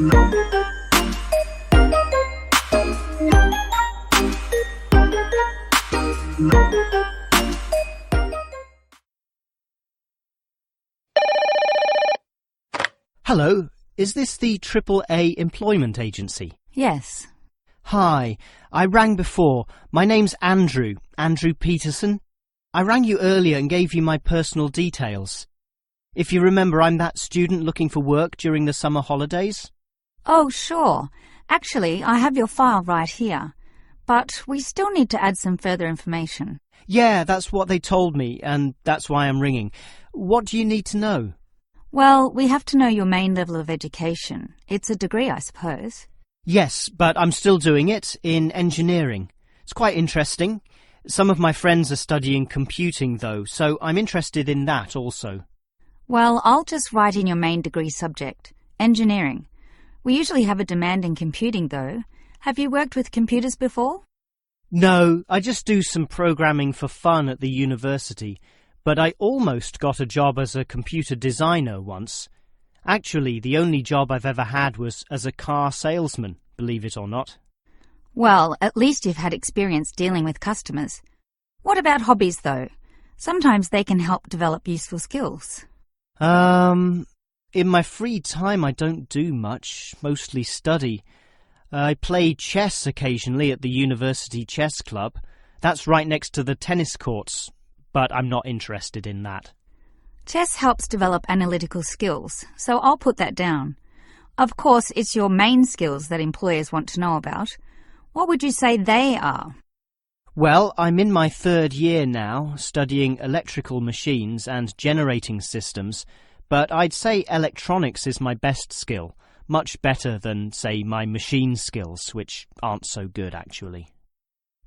Hello, is this the AAA employment agency? Yes. Hi, I rang before. My name's Andrew Peterson. I rang you earlier and gave you my personal details. If you remember, I'm that student looking for work during the summer holidays. Oh, sure. Actually, I have your file right here. But we still need to add some further information. Yeah, that's what they told me, and that's why I'm ringing. What do you need to know? Well, we have to know your main level of education. It's a degree, I suppose. Yes, but I'm still doing it in engineering. It's quite interesting. Some of my friends are studying computing, though, so I'm interested in that also. Well, I'll just write in your main degree subject, engineering. We usually have a demand in computing, though. Have you worked with computers before? No, I just do some programming for fun at the university, but I almost got a job as a computer designer once. Actually, the only job I've ever had was as a car salesman, believe it or not. Well, at least you've had experience dealing with customers. What about hobbies, though? Sometimes they can help develop useful skills. In my free time I don't do much, mostly study. I play chess occasionally at the university chess club. That's right next to the tennis courts, but I'm not interested in that. Chess helps develop analytical skills, so I'll put that down. Of course, it's your main skills that employers want to know about. What would you say they are? Well, I'm in my third year now, studying electrical machines and generating systems, but I'd say electronics is my best skill, much better than, say, my machine skills, which aren't so good, actually.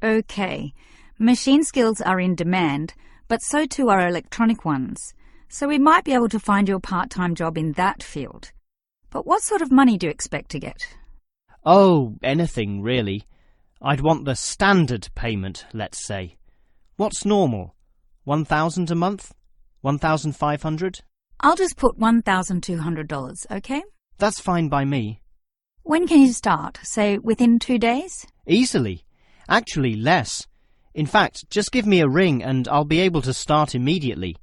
Okay, machine skills are in demand, but so too are electronic ones, so we might be able to find you a part-time job in that field. But what sort of money do you expect to get? Oh, anything, really. I'd want the standard payment, let's say. What's normal? 1,000 a month? 1,500? I'll just put $1,200, okay? That's fine by me. When can you start? Say, within 2 days? Easily. Actually, less. In fact, just give me a ring and I'll be able to start immediately.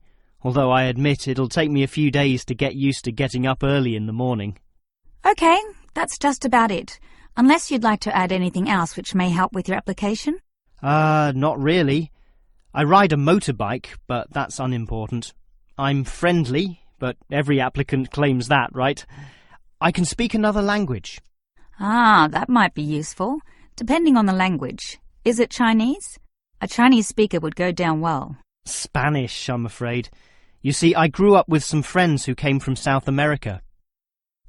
Although I admit it'll take me a few days to get used to getting up early in the morning. Okay, that's just about it. Unless you'd like to add anything else which may help with your application? Not really. I ride a motorbike, but that's unimportant. I'm friendly, but every applicant claims that, right? I can speak another language. Ah, that might be useful, depending on the language. Is it Chinese? A Chinese speaker would go down well. Spanish, I'm afraid. You see, I grew up with some friends who came from South America.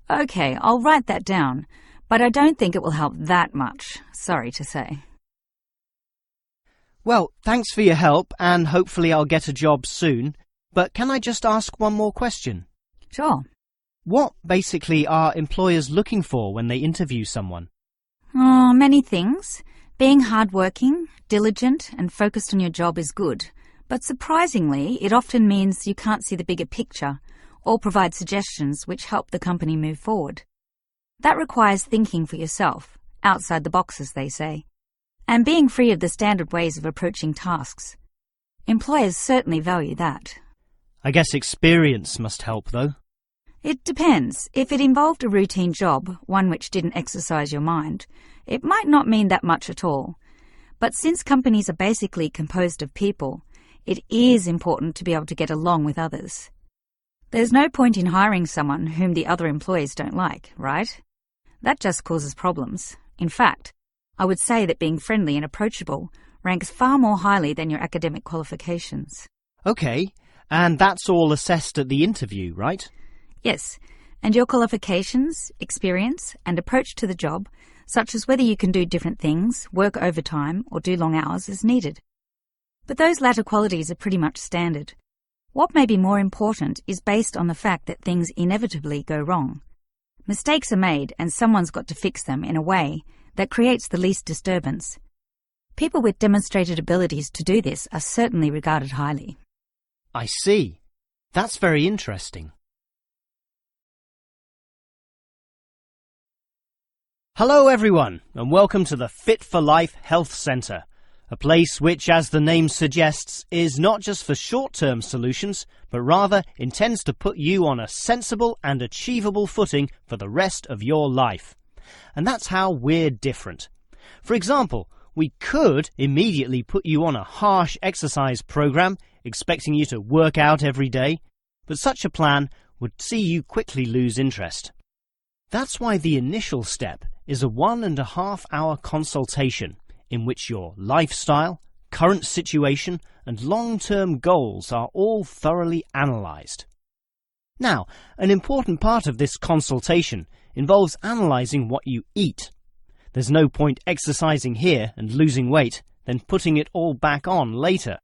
Okay, I'll write that down, but I don't think it will help that much, sorry to say. Well, thanks for your help, and hopefully I'll get a job soon. But can I just ask one more question? Sure. What, basically, are employers looking for when they interview someone? Oh, many things. Being hardworking, diligent, and focused on your job is good. But surprisingly, it often means you can't see the bigger picture or provide suggestions which help the company move forward. That requires thinking for yourself, outside the box, as they say, and being free of the standard ways of approaching tasks. Employers certainly value that. I guess experience must help, though. It depends. If it involved a routine job, one which didn't exercise your mind, it might not mean that much at all. But since companies are basically composed of people, it is important to be able to get along with others. There's no point in hiring someone whom the other employees don't like, right? That just causes problems. In fact, I would say that being friendly and approachable ranks far more highly than your academic qualifications. Okay, and that's all assessed at the interview, right? Yes, and your qualifications, experience, and approach to the job, such as whether you can do different things, work overtime, or do long hours, is needed. But those latter qualities are pretty much standard. What may be more important is based on the fact that things inevitably go wrong. Mistakes are made and someone's got to fix them in a way that creates the least disturbance. People with demonstrated abilities to do this are certainly regarded highly. I see. That's very interesting. Hello everyone, and welcome to the Fit for Life Health Centre, a place which, as the name suggests, is not just for short-term solutions, but rather intends to put you on a sensible and achievable footing for the rest of your life. And that's how we're different. For example, we could immediately put you on a harsh exercise program, expecting you to work out every day, but such a plan would see you quickly lose interest. That's why the initial step is a 1.5 hour consultation in which your lifestyle, current situation and long-term goals are all thoroughly analysed. Now, an important part of this consultation involves analysing what you eat. There's no point exercising here and losing weight, then putting it all back on later.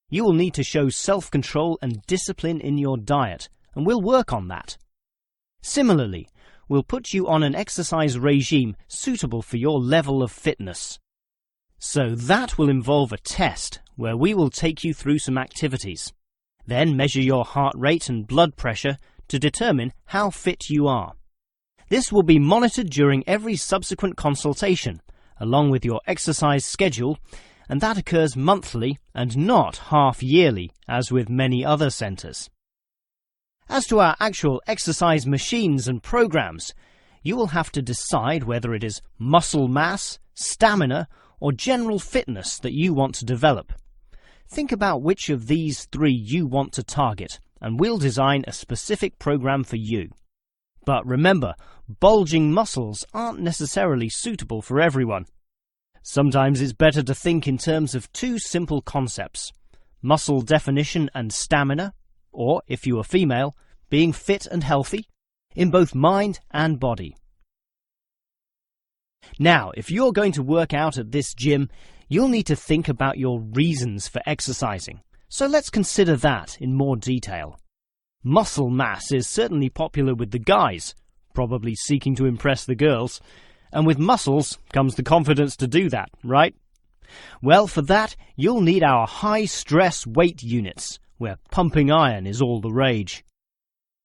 You will need to show self-control and discipline in your diet, and we'll work on that. Similarly, we'll put you on an exercise regime suitable for your level of fitness. So that will involve a test where we will take you through some activities, then measure your heart rate and blood pressure to determine how fit you are. This will be monitored during every subsequent consultation, along with your exercise schedule, and that occurs monthly and not half-yearly, as with many other centres. As to our actual exercise machines and programs, you will have to decide whether it is muscle mass, stamina, or general fitness that you want to develop. Think about which of these three you want to target, and we'll design a specific program for you. But remember, bulging muscles aren't necessarily suitable for everyone. Sometimes it's better to think in terms of two simple concepts: muscle definition and stamina, or, if you are female, being fit and healthy, in both mind and body. Now, if you're going to work out at this gym, you'll need to think about your reasons for exercising. So let's consider that in more detail. Muscle mass is certainly popular with the guys, probably seeking to impress the girls, and with muscles comes the confidence to do that, right? Well, for that, you'll need our high-stress weight units, where pumping iron is all the rage.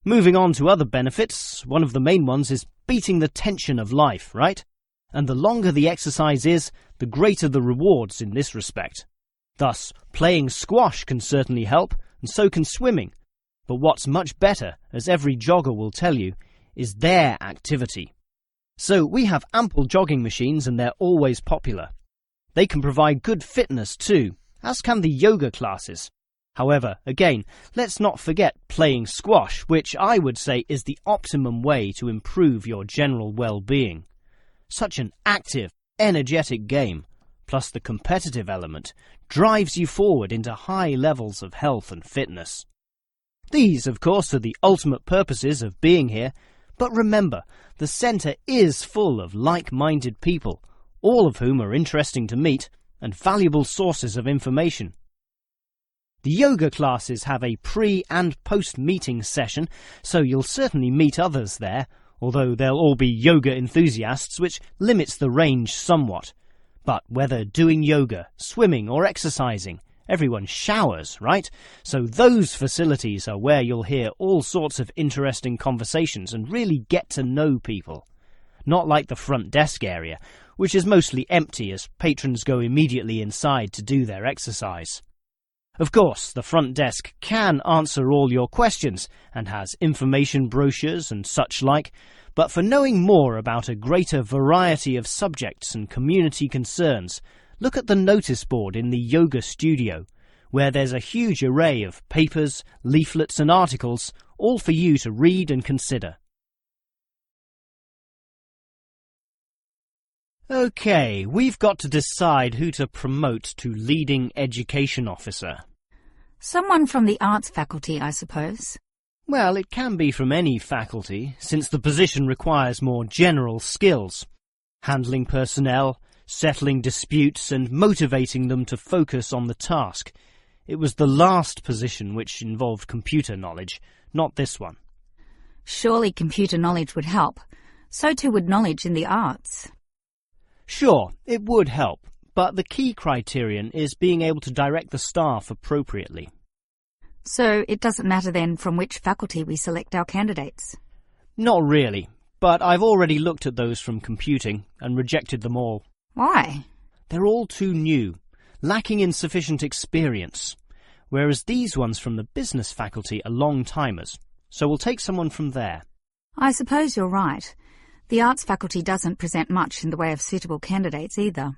Moving on to other benefits, one of the main ones is beating the tension of life, right? And the longer the exercise is, the greater the rewards in this respect. Thus, playing squash can certainly help, and so can swimming. But what's much better, as every jogger will tell you, is their activity. So we have ample jogging machines and they're always popular. They can provide good fitness too, as can the yoga classes. However, again, let's not forget playing squash, which I would say is the optimum way to improve your general well-being. Such an active, energetic game, plus the competitive element, drives you forward into high levels of health and fitness. These, of course, are the ultimate purposes of being here, but remember, the centre is full of like-minded people, all of whom are interesting to meet and valuable sources of information. The yoga classes have a pre- and post-meeting session, so you'll certainly meet others there, although they'll all be yoga enthusiasts, which limits the range somewhat. But whether doing yoga, swimming or exercising, everyone showers, right? So those facilities are where you'll hear all sorts of interesting conversations and really get to know people. Not like the front desk area, which is mostly empty as patrons go immediately inside to do their exercise. Of course, the front desk can answer all your questions and has information brochures and such like, but for knowing more about a greater variety of subjects and community concerns, look at the notice board in the yoga studio, where there's a huge array of papers, leaflets and articles, all for you to read and consider. Okay, we've got to decide who to promote to leading education officer. Someone from the arts faculty, I suppose. Well, it can be from any faculty, since the position requires more general skills. Handling personnel, settling disputes and motivating them to focus on the task. It was the last position which involved computer knowledge, not this one. Surely computer knowledge would help. So too would knowledge in the arts. Sure, it would help, but the key criterion is being able to direct the staff appropriately. So it doesn't matter then from which faculty we select our candidates? Not really. but I've already looked at those from computing and rejected them all. Why? They're all too new, lacking in sufficient experience, whereas these ones from the business faculty are long-timers, so we'll take someone from there. I suppose you're right. The arts faculty doesn't present much in the way of suitable candidates either.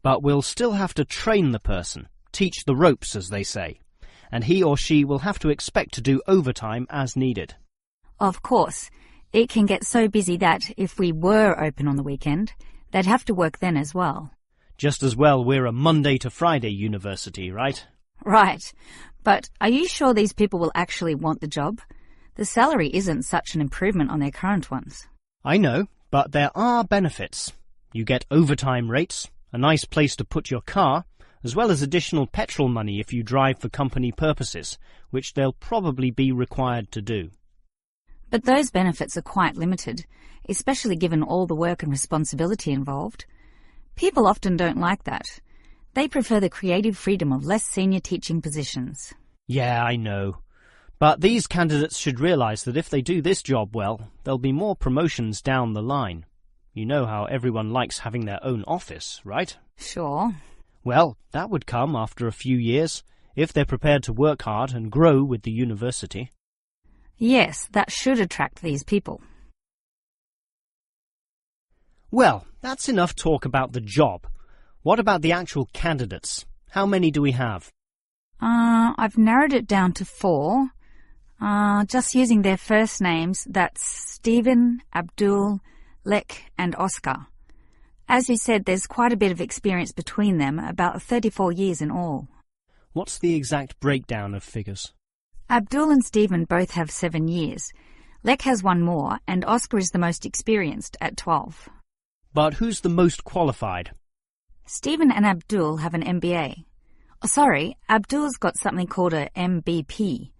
But we'll still have to train the person, teach the ropes, as they say, and he or she will have to expect to do overtime as needed. Of course, it can get so busy that if we were open on the weekend, they'd have to work then as well. Just as well we're a Monday to Friday university, right? Right. But are you sure these people will actually want the job? The salary isn't such an improvement on their current ones. I know, but there are benefits. You get overtime rates, a nice place to put your car, as well as additional petrol money if you drive for company purposes, which they'll probably be required to do. But those benefits are quite limited, especially given all the work and responsibility involved. People often don't like that. They prefer the creative freedom of less senior teaching positions. Yeah, I know. But these candidates should realise that if they do this job well, there'll be more promotions down the line. You know how everyone likes having their own office, right? Sure. Well, that would come after a few years, if they're prepared to work hard and grow with the university. Yes, that should attract these people. Well, that's enough talk about the job. What about the actual candidates? How many do we have? I've narrowed it down to 4. Just using their first names, that's Stephen, Abdul, Lek and Oscar. As you said, there's quite a bit of experience between them, about 34 years in all. What's the exact breakdown of figures? Abdul and Stephen both have 7 years. Lek has 1 more, and Oscar is the most experienced at 12. But who's the most qualified? Stephen and Abdul have an MBA. Oh, sorry, Abdul's got something called a MBP,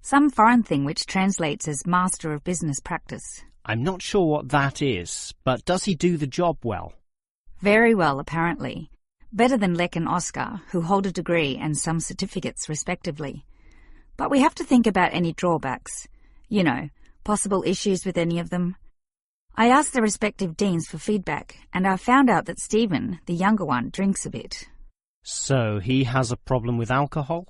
some foreign thing which translates as Master of Business Practice. I'm not sure what that is, but does he do the job well? Very well, apparently. Better than Lek and Oscar, who hold a degree and some certificates respectively. But we have to think about any drawbacks. You know, possible issues with any of them. I asked the respective deans for feedback, and I found out that Stephen, the younger one, drinks a bit. So he has a problem with alcohol?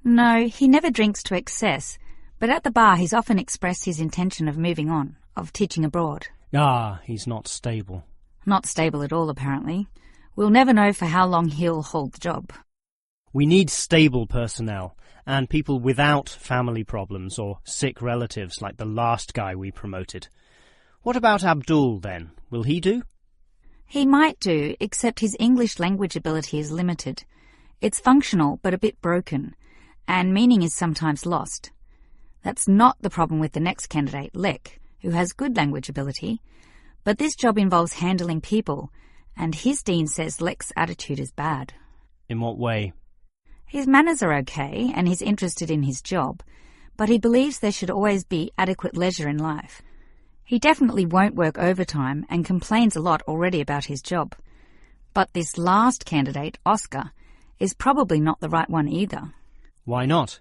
No, he never drinks to excess, but at the bar he's often expressed his intention of moving on, of teaching abroad. Ah, he's not stable. Not stable at all, apparently. We'll never know for how long he'll hold the job. We need stable personnel, and people without family problems or sick relatives like the last guy we promoted. What about Abdul, then? Will he do? He might do, except his English language ability is limited. It's functional, but a bit broken, and meaning is sometimes lost. That's not the problem with the next candidate, Lek, who has good language ability, but this job involves handling people, and his dean says Lek's attitude is bad. In what way? His manners are okay, and he's interested in his job, but he believes there should always be adequate leisure in life. He definitely won't work overtime and complains a lot already about his job. But this last candidate, Oscar, is probably not the right one either. Why not?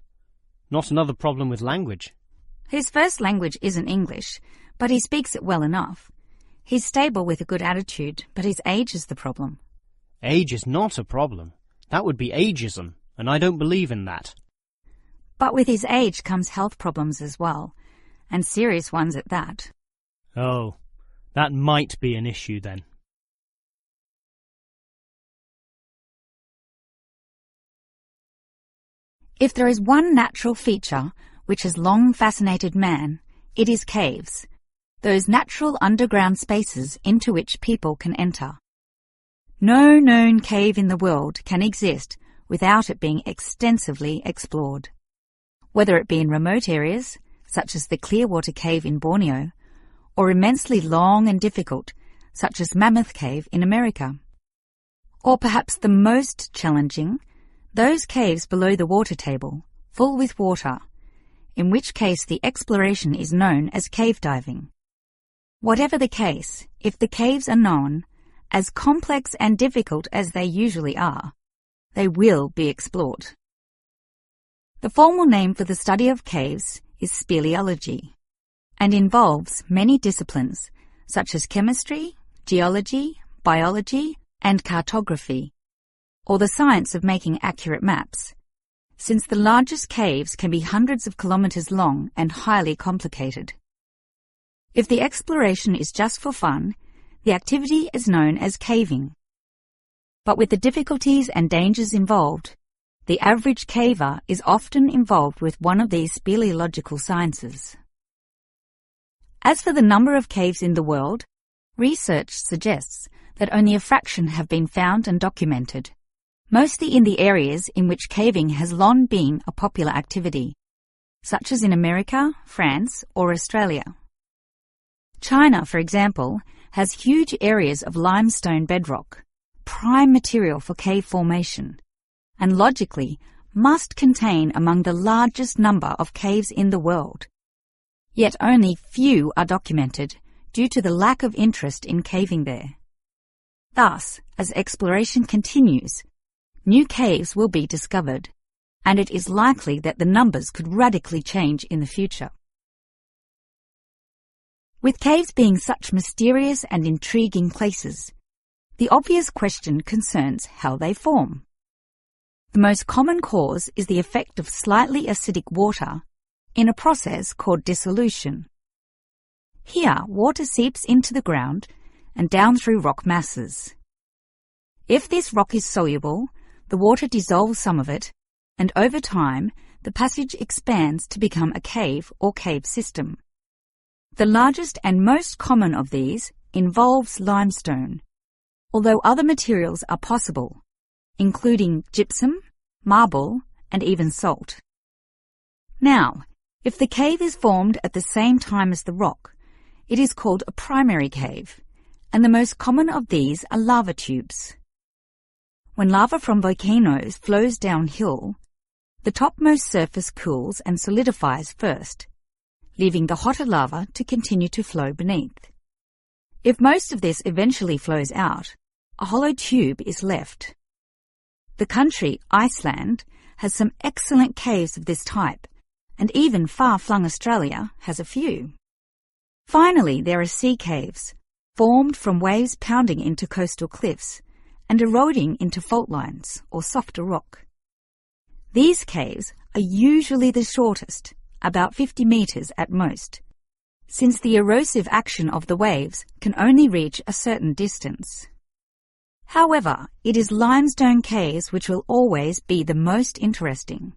Not another problem with language. His first language isn't English, but he speaks it well enough. He's stable with a good attitude, but his age is the problem. Age is not a problem. That would be ageism, and I don't believe in that. But with his age comes health problems as well, and serious ones at that. Oh, that might be an issue then. If there is one natural feature which has long fascinated man, it is caves, those natural underground spaces into which people can enter. No known cave in the world can exist without it being extensively explored. Whether it be in remote areas, such as the Clearwater Cave in Borneo, or immensely long and difficult, such as Mammoth Cave in America. Or perhaps the most challenging, those caves below the water table, full with water, in which case the exploration is known as cave diving. Whatever the case, if the caves are known, as complex and difficult as they usually are, they will be explored. The formal name for the study of caves is speleology, and involves many disciplines such as chemistry, geology, biology, and cartography, or the science of making accurate maps, since the largest caves can be hundreds of kilometers long and highly complicated. If the exploration is just for fun, the activity is known as caving. But with the difficulties and dangers involved, the average caver is often involved with one of these speleological sciences. As for the number of caves in the world, research suggests that only a fraction have been found and documented, mostly in the areas in which caving has long been a popular activity, such as in America, France, or Australia. China, for example, has huge areas of limestone bedrock, prime material for cave formation, and logically must contain among the largest number of caves in the world. Yet only few are documented due to the lack of interest in caving there. Thus, as exploration continues, new caves will be discovered, and it is likely that the numbers could radically change in the future. With caves being such mysterious and intriguing places, the obvious question concerns how they form. The most common cause is the effect of slightly acidic water in a process called dissolution. Here, water seeps into the ground and down through rock masses. If this rock is soluble, the water dissolves some of it, and over time, the passage expands to become a cave or cave system. The largest and most common of these involves limestone, although other materials are possible, including gypsum, marble, and even salt. Now, if the cave is formed at the same time as the rock, it is called a primary cave, and the most common of these are lava tubes. When lava from volcanoes flows downhill, the topmost surface cools and solidifies first, leaving the hotter lava to continue to flow beneath. If most of this eventually flows out, a hollow tube is left. The country, Iceland, has some excellent caves of this type, and even far-flung Australia has a few. Finally, there are sea caves, formed from waves pounding into coastal cliffs and eroding into fault lines or softer rock. These caves are usually the shortest, about 50 meters at most, since the erosive action of the waves can only reach a certain distance. However, it is limestone caves which will always be the most interesting.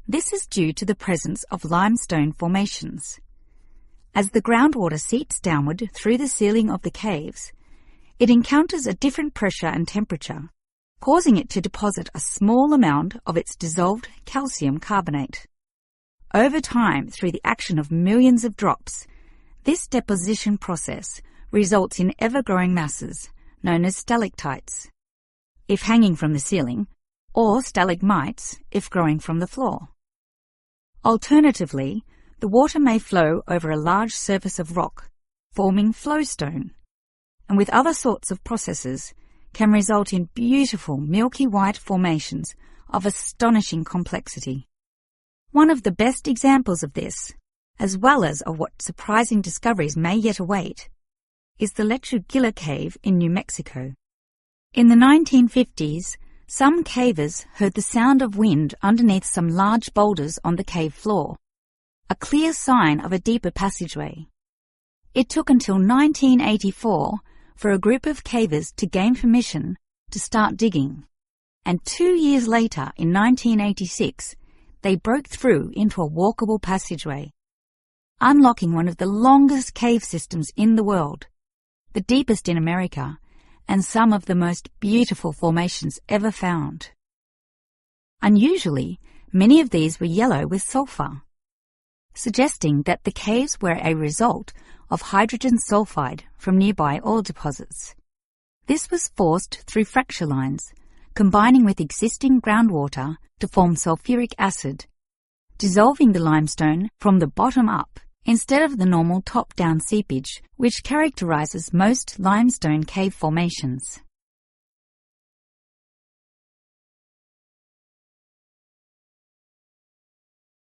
This is due to the presence of limestone formations. As the groundwater seeps downward through the ceiling of the caves, it encounters a different pressure and temperature, causing it to deposit a small amount of its dissolved calcium carbonate. Over time, through the action of millions of drops, this deposition process results in ever-growing masses, known as stalactites, if hanging from the ceiling, or stalagmites, if growing from the floor. Alternatively, the water may flow over a large surface of rock, forming flowstone, and with other sorts of processes, can result in beautiful milky white formations of astonishing complexity. One of the best examples of this, as well as of what surprising discoveries may yet await, is the Lechuguilla Cave in New Mexico. In the 1950s, some cavers heard the sound of wind underneath some large boulders on the cave floor, a clear sign of a deeper passageway. It took until 1984 for a group of cavers to gain permission to start digging, and 2 years later, in 1986, they broke through into a walkable passageway, unlocking one of the longest cave systems in the world, the deepest in America, and some of the most beautiful formations ever found. Unusually, many of these were yellow with sulfur, suggesting that the caves were a result of hydrogen sulfide from nearby oil deposits. This was forced through fracture lines, combining with existing groundwater to form sulfuric acid, dissolving the limestone from the bottom up instead of the normal top-down seepage which characterizes most limestone cave formations.